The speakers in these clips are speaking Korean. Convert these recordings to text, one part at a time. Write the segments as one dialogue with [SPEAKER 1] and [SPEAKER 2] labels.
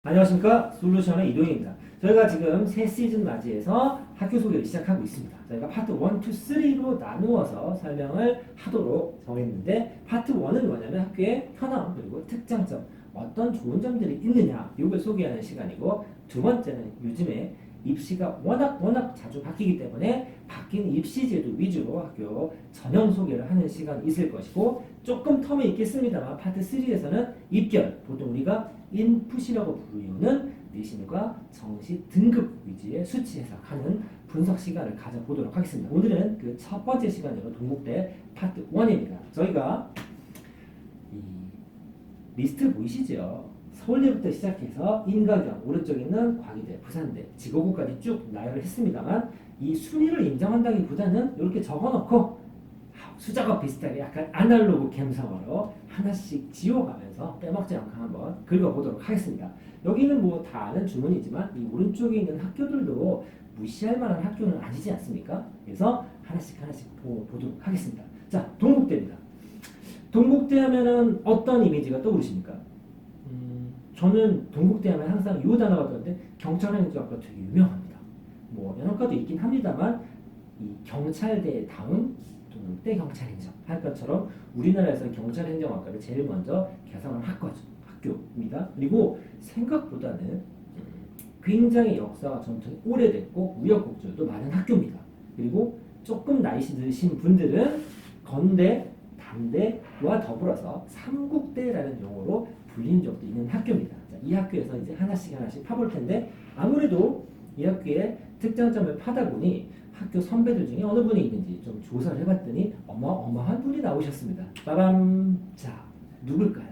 [SPEAKER 1] 안녕하십니까, 솔루션의 이동입니다. 저희가 지금 새 시즌 맞이해서 학교 소개를 시작하고 있습니다. 저희가 파트 1, 2, 3로 나누어서 설명을 하도록 정했는데, 파트 1은 뭐냐면 학교의 현황 그리고 특장점, 어떤 좋은 점들이 있느냐 이걸 소개하는 시간이고, 두 번째는 요즘에 입시가 워낙 자주 바뀌기 때문에 바뀐 입시제도 위주로 학교 전형 소개를 하는 시간이 있을 것이고, 조금 텀이 있겠습니다만 파트 3에서는 입결, 보통 우리가 인풋이라고 부르는 내신과 정시 등급 위주의 수치 해석하는 분석 시간을 가져보도록 하겠습니다. 오늘은 그 첫 번째 시간으로 동국대 파트 1입니다. 저희가 이 리스트 보이시죠? 서울대부터 시작해서 인가경, 오른쪽에 있는 과기대, 부산대, 지고구까지 쭉 나열을 했습니다만, 이 순위를 인정한다기보다는 이렇게 적어놓고 숫자가 비슷하게 약간 아날로그 감성으로 하나씩 지워가면서 빼먹지 않고 한번 긁어보도록 하겠습니다. 여기는 뭐 다 아는 주문이지만 이 오른쪽에 있는 학교들도 무시할 만한 학교는 아니지 않습니까? 그래서 하나씩 보도록 하겠습니다. 자, 동국대입니다. 동국대 하면은 어떤 이미지가 떠오르십니까? 저는 동국대 하면 항상 이 단어가 떠오르는데, 경찰행정학과 되게 유명합니다. 뭐 연학과도 있긴 합니다만 이 경찰대 다음 동국대 경찰행정 할 것처럼 우리나라에서 경찰행정학과를 제일 먼저 개설한 학교입니다. 그리고 생각보다는 굉장히 역사와 전통이 오래됐고 우여곡절도 많은 학교입니다. 그리고 조금 나이 드신 분들은 건대, 단대와 더불어서 삼국대라는 용어로 불린 적도 있는 학교입니다. 자, 이 학교에서 이제 하나씩 파볼 텐데, 아무래도 이 학교의 특장점을 파다 보니 학교 선배들 중에 어느 분이 있는지 좀 조사를 해봤더니 어마어마한 분이 나오셨습니다. 빠밤! 자, 누굴까요?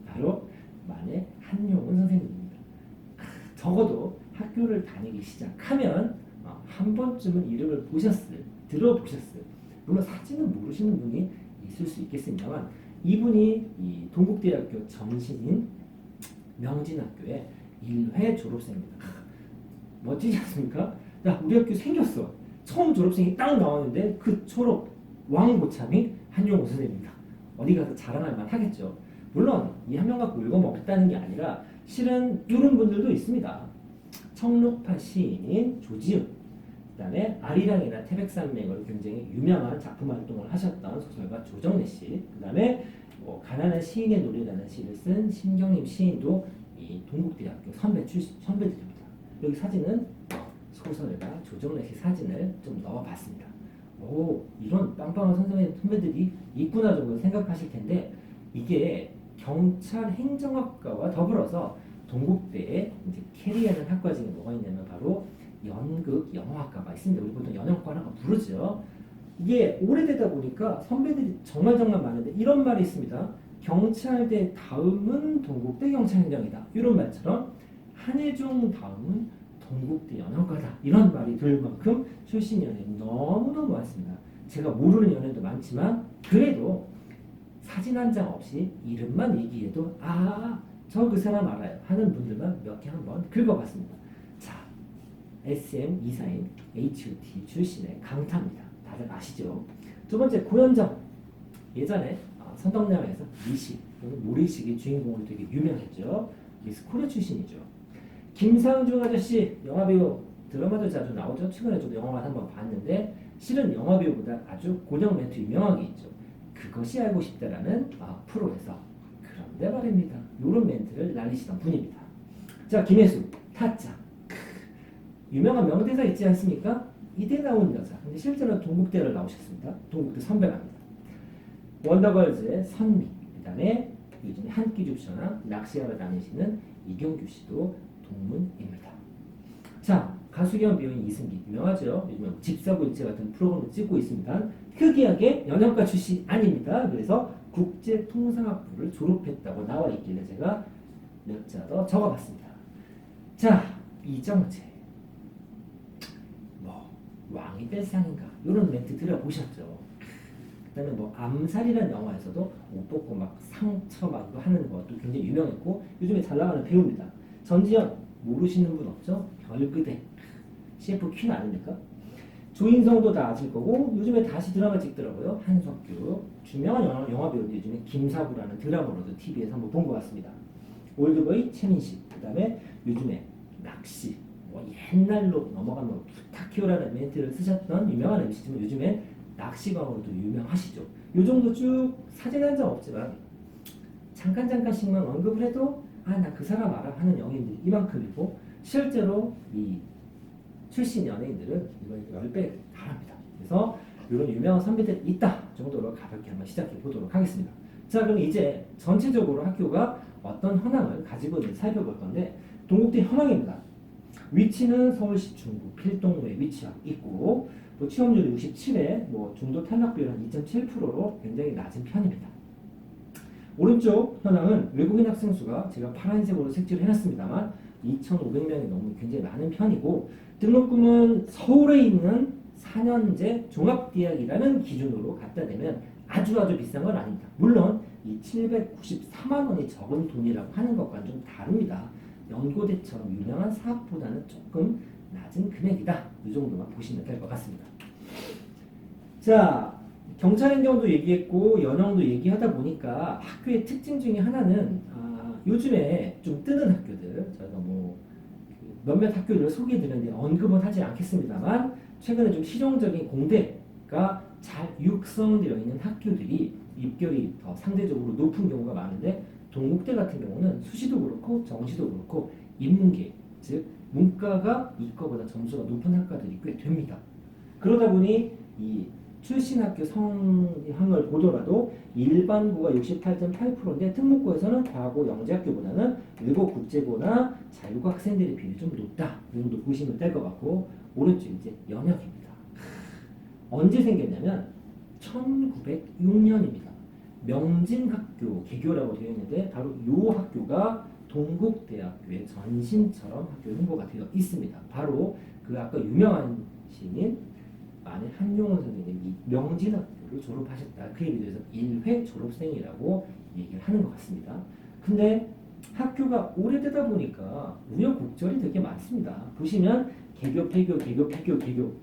[SPEAKER 1] 바로 만해 한용운 선생님입니다. 적어도 학교를 다니기 시작하면 한 번쯤은 이름을 들어보셨을, 물론 사진은 모르시는 분이 있을 수 있겠습니다만, 이분이 이 동국대학교 정신인 명진학교의 1회 졸업생입니다. 멋지지 않습니까? 야, 우리 학교 생겼어. 처음 졸업생이 딱 나왔는데 그 졸업 왕고참이 한용우 선생님입니다. 어디 가서 자랑할 만 하겠죠. 물론 이 한 명 갖고 읽어 먹겠다는 게 아니라 실은 이런 분들도 있습니다. 청록파 시인인 조지훈, 그 다음에 아리랑이나 태백산맥으로 굉장히 유명한 작품 활동을 하셨던 소설가 조정래 씨, 그 다음에 가난한 시인의 노래라는 시를 쓴 신경림 시인도 이 동국대학교 선배들입니다. 여기 사진은 소설가 조정래 씨 사진을 좀 넣어봤습니다. 오, 이런 빵빵한 선배들이 있구나 정도 생각하실 텐데, 이게 경찰 행정학과와 더불어서 동국대에 이제 캐리하는 학과 중에 뭐가 있냐면 바로 연극 영화학과가 있습니다. 우리 보통 연영과라고 부르죠. 이게 오래되다 보니까 선배들이 정말 많은데 이런 말이 있습니다. 경찰대 다음은 동국대 경찰행정이다. 이런 말처럼 한예종 다음은 동국대 연영과다. 이런 말이 들 만큼 출신 연예인 너무너무 많습니다. 제가 모르는 연예인도 많지만 그래도 사진 한 장 없이 이름만 얘기해도 저 그 사람 알아요 하는 분들만 몇 개 한번 긁어봤습니다. 자, SM 이사인 HUT 출신의 강타입니다. 다들 아시죠? 두 번째 고현정, 예전에 선덕여왕에서 미식, 모리식의 주인공으로 되게 유명했죠. 미스 코리아 출신이죠. 김상중 아저씨, 영화배우, 드라마도 자주 나오죠. 최근에 저도 영화만 한번 봤는데 실은 영화배우보다 아주 고정 멘트 유명한 게 있죠. 그것이 알고 싶다라는 프로에서 그런데 말입니다. 이런 멘트를 날리시던 분입니다. 자, 김혜수, 타짜. 유명한 명대사 있지 않습니까? 이대 나온 여자. 근데 실제로 동국대를 나오셨습니다. 동국대 선배랍니다. 원더걸즈의 선미, 그 다음에 요즘에 한끼줍쇼나 낚시하러 다니시는 이경규 씨도 동문입니다. 자, 가수 겸 배우인 이승기, 유명하죠? 요즘에 집사부일체 같은 프로그램을 찍고 있습니다. 특이하게 연영과 출신 아닙니다. 그래서 국제통상학부를 졸업했다고 나와 있길래 제가 몇 자 더 적어봤습니다. 자, 이정재, 왕이 뺄 상인가, 이런 멘트 들어보셨죠? 그 다음에 암살이라는 영화에서도 옷 벗고 막 상처 막 하는 것도 굉장히 유명했고 요즘에 잘 나가는 배우입니다. 전지현, 모르시는 분 없죠? 별그대, CF 퀸 아닙니까? 조인성도 다 아실 거고 요즘에 다시 드라마 찍더라고요. 한석규, 유명한 영화 배우인데 요즘에 김사부라는 드라마로도 TV에서 한번 본 것 같습니다. 올드보이 최민식, 그 다음에 요즘에 낚시, 뭐 옛날로 넘어가면 뭐 부탁해요라는 멘트를 쓰셨던 유명한 MC지만 요즘엔 낚시광으로도 유명하시죠. 요 정도 쭉 사진 한 장 없지만 잠깐씩만 언급을 해도 아 나 그 사람 알아 하는 연예인들이 이만큼이고 실제로 이 출신 연예인들은 이걸 10배 달합니다. 그래서 이런 유명한 선배들이 있다 정도로 가볍게 한번 시작해 보도록 하겠습니다. 자 그럼 이제 전체적으로 학교가 어떤 현황을 가지고 있는지 살펴볼 건데 동국대 현황입니다. 위치는 서울시 중구 필동로에 위치하고 있고 뭐 취업률 67에 뭐 중도 탈락 비율 한 2.7%로 굉장히 낮은 편입니다. 오른쪽 현황은 외국인 학생 수가 제가 파란색으로 색칠을 해놨습니다만 2,500명이 넘는 굉장히 많은 편이고 등록금은 서울에 있는 4년제 종합대학이라는 기준으로 갖다 대면 아주 비싼 건 아닙니다. 물론 이 794만 원이 적은 돈이라고 하는 것과는 좀 다릅니다. 연고대처럼 유명한 사업보다는 조금 낮은 금액이다. 이 정도만 보시면 될 것 같습니다. 자, 경찰행정도 얘기했고 연영도 얘기하다 보니까 학교의 특징 중에 하나는 요즘에 좀 뜨는 학교들 저희가 뭐 몇몇 학교를 소개해드렸는데 언급은 하지 않겠습니다만 최근에 좀 실용적인 공대가 잘 육성되어 있는 학교들이 입결이 더 상대적으로 높은 경우가 많은데 동국대 같은 경우는 수시도 그렇고 정시도 그렇고 인문계 즉 문과가 이과보다 점수가 높은 학과들이 꽤 됩니다. 그러다 보니 이 출신 학교 성향을 보더라도 일반고가 68.8%인데 특목고에서는 과고 영재학교보다는 외국 국제고나 자유고 학생들의 비율이 좀 높다. 이 정도 보시면 될 것 같고 오른쪽 이제 연역입니다. 언제 생겼냐면 1906년입니다. 명진학교 개교라고 되어 있는데 바로 이 학교가 동국대학교의 전신처럼 학교 홍보가 되어 있습니다. 바로 그 아까 유명한 시인 만일 한용운 선생님이 명진학교를 졸업하셨다. 그에 비해서 1회 졸업생이라고 얘기를 하는 것 같습니다. 근데 학교가 오래되다 보니까 우여곡절이 되게 많습니다. 보시면 개교, 폐교, 개교, 폐교, 개교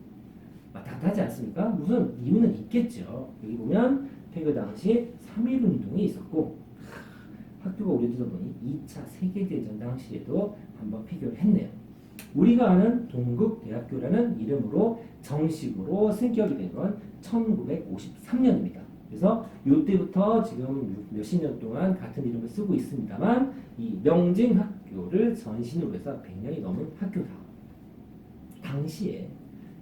[SPEAKER 1] 왔다 갔다 하지 않습니까? 무슨 이유는 있겠죠. 여기 보면 폐교 당시 3.1운동이 있었고 학교가 오래되다 보니 2차 세계대전 당시에도 한번 폐교를 했네요. 우리가 아는 동국대학교라는 이름으로 정식으로 승격이 된 건 1953년입니다. 그래서 이때부터 지금 몇십 년 동안 같은 이름을 쓰고 있습니다만 이 명진학교를 전신으로 해서 100년이 넘은 학교다. 당시에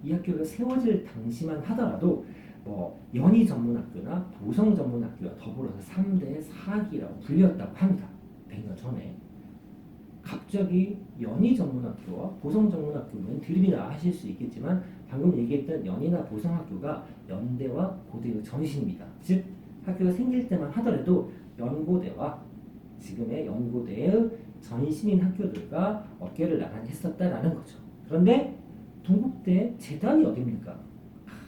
[SPEAKER 1] 이 학교가 세워질 당시만 하더라도 뭐 연희 전문학교나 보성 전문학교와 더불어서 3대 사학이라고 불렸다고 합니다. 100년 전에. 갑자기 연희 전문학교와 보성 전문학교는 드립이나 하실 수 있겠지만 방금 얘기했던 연희나 보성학교가 연대와 고대의 전신입니다. 즉 학교가 생길 때만 하더라도 연고대와 지금의 연고대의 전신인 학교들과 어깨를 나란히 했었다라는 거죠. 그런데 동국대 재단이 어디입니까?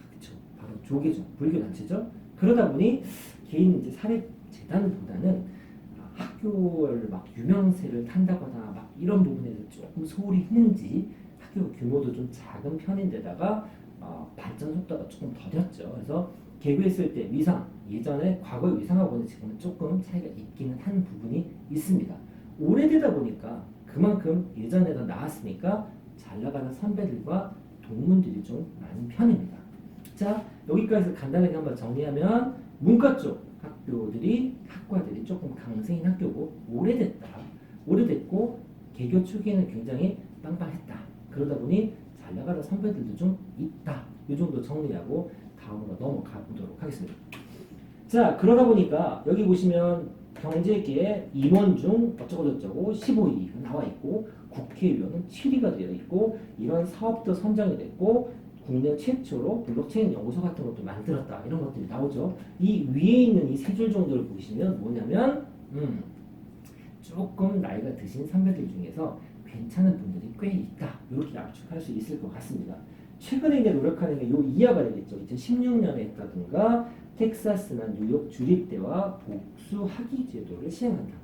[SPEAKER 1] 그렇죠. 바로 조계종 불교 단체죠. 그러다 보니 개인 이제 사립 재단보다는 학교를 막 유명세를 탄다거나 막 이런 부분에서 조금 소홀히 했는지 학교 규모도 좀 작은 편인데다가 발전 속도가 조금 더뎠죠. 그래서 개교했을 때 위상 예전에 과거의 위상하고는 지금은 조금 차이가 있기는 한 부분이 있습니다. 오래되다 보니까 그만큼 예전에 더 나았으니까 잘 나가는 선배들과 동문들이 좀 많은 편입니다. 자 여기까지 간단하게 한번 정리하면 문과 쪽 학과들이 조금 강세인 학교고 오래됐고 개교 초기에는 굉장히 빵빵했다. 그러다 보니 잘 나가는 선배들도 좀 있다. 이 정도 정리하고 다음으로 넘어가 보도록 하겠습니다. 자 그러다 보니까 여기 보시면 경제계에 임원 중 어쩌고저쩌고 15위가 나와 있고 국회의원은 7위가 되어 있고 이런 사업도 선정이 됐고 국내 최초로 블록체인 연구소 같은 것도 만들었다. 이런 것들이 나오죠. 이 위에 있는 이 세 줄 정도를 보시면 뭐냐면 조금 나이가 드신 선배들 중에서 괜찮은 분들이 꽤 있다. 이렇게 압축할 수 있을 것 같습니다. 최근에 이제 노력하는 게 요 이하가 되겠죠. 2016년에 했다든가 텍사스나 뉴욕 주립대와 복수 학위 제도를 시행한다.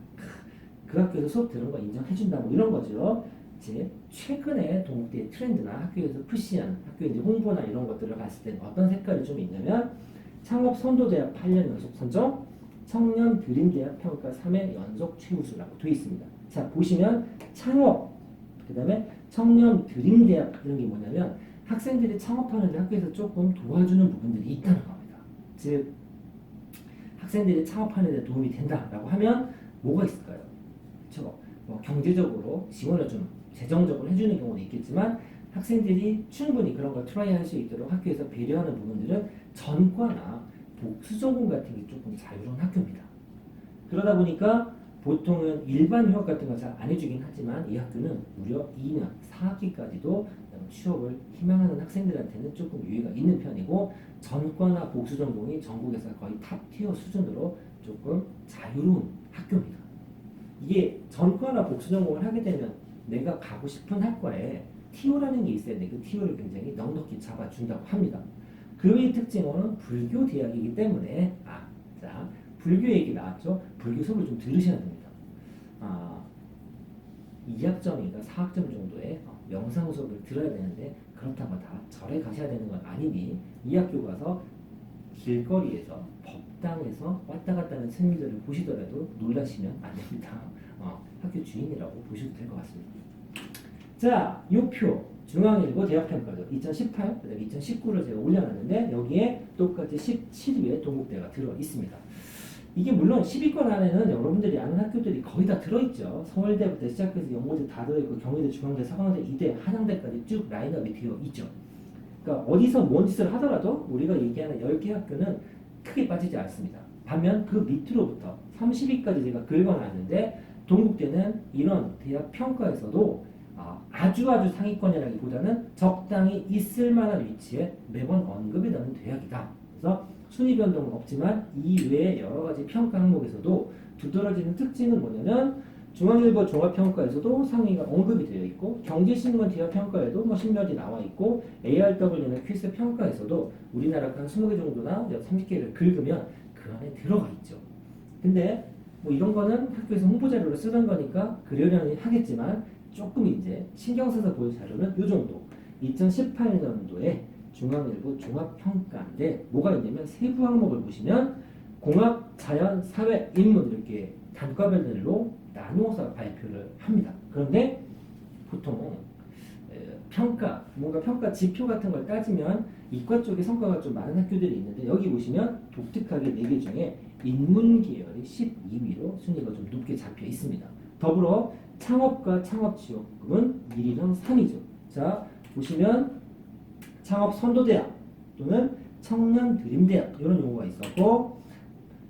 [SPEAKER 1] 그 학교에서 수업 들은 거 인정해준다. 뭐 이런 거죠. 이제 최근에 동국대 트렌드나 학교에서 푸시한 학교 이제 홍보나 이런 것들을 봤을 때 어떤 색깔이 좀 있냐면 창업 선도대학 8년 연속 선정, 청년 드림대학 평가 3회 연속 최우수라고 되어 있습니다. 자, 보시면 창업, 그 다음에 청년 드림대학 이런 게 뭐냐면 학생들이 창업하는데 학교에서 조금 도와주는 부분들이 있다는 겁니다. 즉, 학생들이 창업하는 데 도움이 된다라고 하면 뭐가 있을까요? 그렇죠? 뭐 경제적으로 지원을 좀 재정적으로 해주는 경우도 있겠지만 학생들이 충분히 그런 걸 트라이할 수 있도록 학교에서 배려하는 부분들은 전과나 복수 전공 같은 게 조금 자유로운 학교입니다. 그러다 보니까 보통은 일반 휴학 같은 거 잘 안 해주긴 하지만 이 학교는 무려 2년, 4학기까지도 취업을 희망하는 학생들한테는 조금 유예가 있는 편이고 전과나 복수 전공이 전국에서 거의 탑티어 수준으로 조금 자유로운 학교입니다. 이게 전과나 복수 전공을 하게 되면 내가 가고 싶은 학과에 티오라는 게 있어야 돼. 그 티오를 굉장히 넉넉히 잡아준다고 합니다. 그 외의 특징은 불교 대학이기 때문에 자 불교 얘기 나왔죠. 불교 수업을 좀 들으셔야 됩니다. 2학점인가 4학점 정도의 명상 수업을 들어야 되는데 그렇다고 다 절에 가셔야 되는 건 아니니 이 학교 가서 길거리에서 법당에서 왔다 갔다 하는 스님들을 보시더라도 놀라시면 안 됩니다. 학교 주인이라고 보셔도 될 것 같습니다. 자, 이 표 중앙일보 대학평가죠. 2018, 그다음에 2019를 제가 올려놨는데 여기에 똑같이 17위에 동국대가 들어 있습니다. 이게 물론 10위권 안에는 여러분들이 아는 학교들이 거의 다 들어있죠. 서울대부터 시작해서 연고대 다 들어있고 경희대, 중앙대, 서강대, 이대, 한양대까지 쭉 라인업이 되어 있죠. 그러니까 어디서 뭔 짓을 하더라도 우리가 얘기하는 10개 학교는 크게 빠지지 않습니다. 반면 그 밑으로부터 30위까지 제가 긁어놨는데 동국대는 이런 대학 평가에서도 아주 상위권이라기보다는 적당히 있을 만한 위치에 매번 언급이 되는 대학이다. 그래서 순위 변동은 없지만 이외의 여러 가지 평가 항목에서도 두드러지는 특징은 뭐냐면 중앙일보 종합평가에서도 상위가 언급이 되어 있고 경제신문 대학평가에도 뭐 10몇이 나와 있고 ARW는 퀴즈 평가에서도 우리나라 한 20개 정도나 30개를 긁으면 그 안에 들어가 있죠. 근데 뭐 이런 거는 학교에서 홍보자료로 쓰던 거니까 그러려니 하겠지만 조금 이제 신경 써서 볼 자료는 이 정도. 2018년도에 중앙일보 종합평가인데 뭐가 있냐면 세부 항목을 보시면 공학, 자연, 사회, 인문 이렇게 단과별로 나누어서 발표를 합니다. 그런데 보통 평가, 뭔가 평가 지표 같은 걸 따지면 이과 쪽에 성과가 좀 많은 학교들이 있는데 여기 보시면 독특하게 4개 중에 인문 계열이 12위로 순위가 좀 높게 잡혀 있습니다. 더불어 창업과 창업지원금은 1위랑 3위죠. 자, 보시면 창업선도대학 또는 청년드림대학 이런 용어가 있었고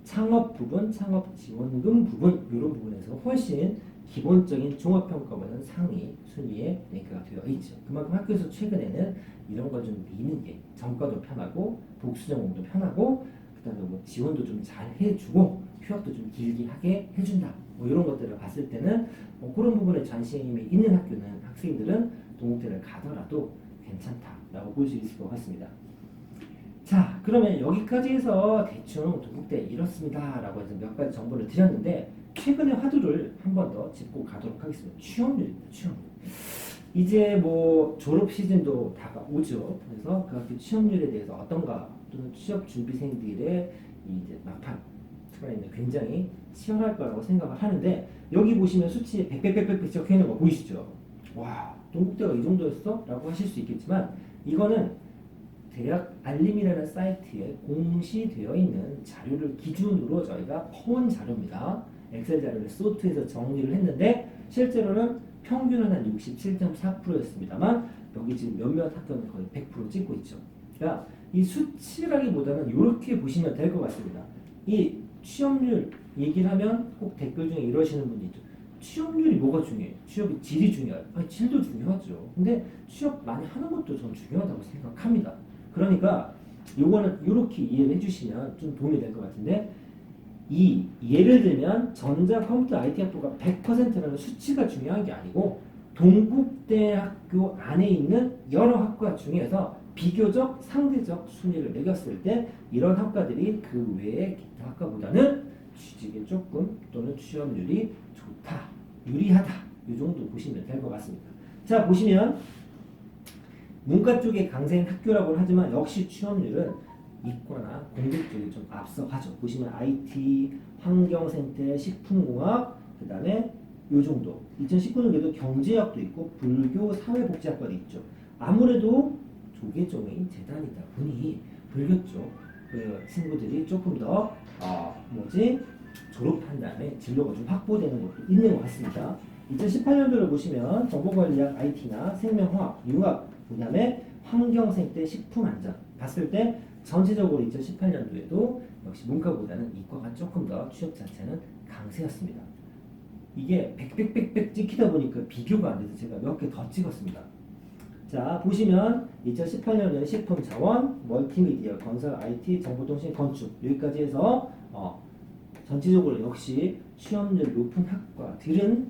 [SPEAKER 1] 창업 부분, 창업지원금 부분 이런 부분에서 훨씬 기본적인 종합평가보다는 상위 순위에 랭크가 되어 있죠. 그만큼 학교에서 최근에는 이런 걸 좀 미는 게 전과도 편하고 복수전공도 편하고 그다음에 뭐 지원도 좀 잘 해주고 휴학도 좀 길게 하게 해준다. 뭐 이런 것들을 봤을 때는 그런 부분에 관심이 있는 학교는 학생들은 동국대를 가더라도 괜찮다라고 볼 수 있을 것 같습니다. 자, 그러면 여기까지 해서 대충 동국대 이렇습니다라고 해서 몇 가지 정보를 드렸는데 최근의 화두를 한 번 더 짚고 가도록 하겠습니다. 취업률입니다. 취업률. 이제 뭐 졸업 시즌도 다가오죠. 그래서 그 학교 취업률에 대해서 어떤가 또는 취업 준비생들의 이제 막판 트라이는 굉장히 치열할 거라고 생각을 하는데 여기 보시면 수치에 100 적혀 있는 거 보이시죠? 와, 동국대가 이 정도였어? 라고 하실 수 있겠지만 이거는 대학 알림이라는 사이트에 공시되어 있는 자료를 기준으로 저희가 퍼온 자료입니다. 엑셀 자료를 소트해서 정리를 했는데 실제로는 평균은 한 67.4%였습니다만 여기 지금 몇몇 학교는 거의 100% 찍고 있죠. 그러니까 이 수치라기보다는 이렇게 보시면 될 것 같습니다. 이 취업률 얘기를 하면 꼭 댓글 중에 이러시는 분이 있죠. 취업률이 뭐가 중요해요? 취업의 질이 중요해요. 아니, 질도 중요하죠. 근데 취업 많이 하는 것도 전 중요하다고 생각합니다. 그러니까 요거는 이렇게 이해를 해주시면 좀 도움이 될 것 같은데 예를 들면 전자컴퓨터 IT 학부가 100%라는 수치가 중요한 게 아니고 동국대학교 안에 있는 여러 학과 중에서 비교적 상대적 순위를 매겼을 때 이런 학과들이 그 외의 기타 학과보다는 취직에 조금 또는 취업률이 좋다, 유리하다 이 정도 보시면 될 것 같습니다. 자, 보시면 문과 쪽의 강세인 학교라고 하지만 역시 취업률은 이과나 공대 쪽이 좀 앞서가죠. 보시면 IT, 환경생태, 식품공학, 그 다음에 요 정도. 2019년에도 경제학도 있고 불교 사회복지학과도 있죠. 아무래도 조계종이 재단이다 보니 불교 쪽 그 친구들이 조금 더 졸업한 다음에 진로가 좀 확보되는 것도 있는 것 같습니다. 2018년도를 보시면 정보관리학 IT나 생명화학, 융합, 그다음에 환경생태, 식품안전 봤을 때 전체적으로 2018년도에도 역시 문과보다는 이과가 조금 더 취업 자체는 강세였습니다. 이게 빽빽빽빽 찍히다 보니까 비교가 안 돼서 제가 몇 개 더 찍었습니다. 자, 보시면 2018년에 식품자원, 멀티미디어, 건설, IT, 정보통신, 건축 여기까지 해서 전체적으로 역시 취업률 높은 학과들은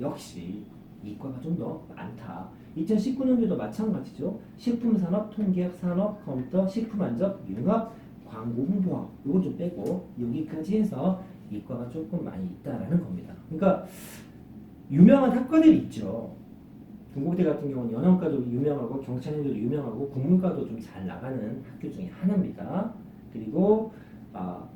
[SPEAKER 1] 역시 이과가 좀 더 많다. 2019년도도 마찬가지죠. 식품산업, 통계학, 산업, 컴퓨터, 식품안전, 융합, 광고, 홍보학 이거 좀 빼고 여기까지 해서 이과가 조금 많이 있다라는 겁니다. 그러니까 유명한 학과들이 있죠. 동국대 같은 경우는 연영과도 유명하고 경찰행정도 유명하고 국문과도 좀 잘 나가는 학교 중에 하나입니다. 그리고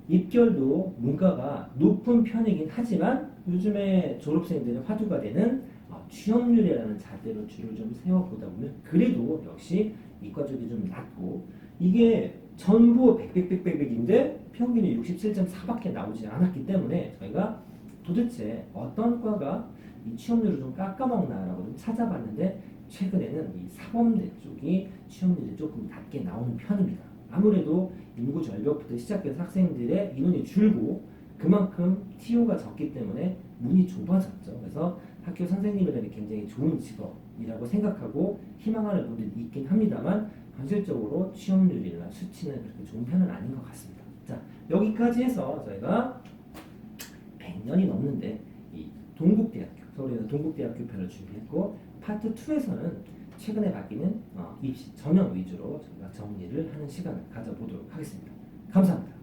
[SPEAKER 1] 입결도 문과가 높은 편이긴 하지만 요즘에 졸업생들의 화두가 되는 취업률이라는 잣대로 줄을 좀 세워보다 보면 그래도 역시 이과 쪽이 좀 낮고 이게 전부 100인데 평균이 67.4밖에 나오지 않았기 때문에 저희가 도대체 어떤 과가 이 취업률을 좀 깎아먹나라고 좀 찾아봤는데 최근에는 이 사범대 쪽이 취업률이 조금 낮게 나오는 편입니다. 아무래도 인구 절벽부터 시작해서 학생들의 인원이 줄고 그만큼 TO가 적기 때문에 문이 좁아졌죠. 그래서 학교 선생님이라는 굉장히 좋은 직업이라고 생각하고 희망하는 분들이 있긴 합니다만 현실적으로 취업률이나 수치는 그렇게 좋은 편은 아닌 것 같습니다. 자, 여기까지 해서 저희가 100년이 넘는데 이 동국대학교, 서울에서 동국대학교 편을 준비했고 파트 2에서는 최근에 바뀌는 입시 전형 위주로 저희가 정리를 하는 시간을 가져보도록 하겠습니다. 감사합니다.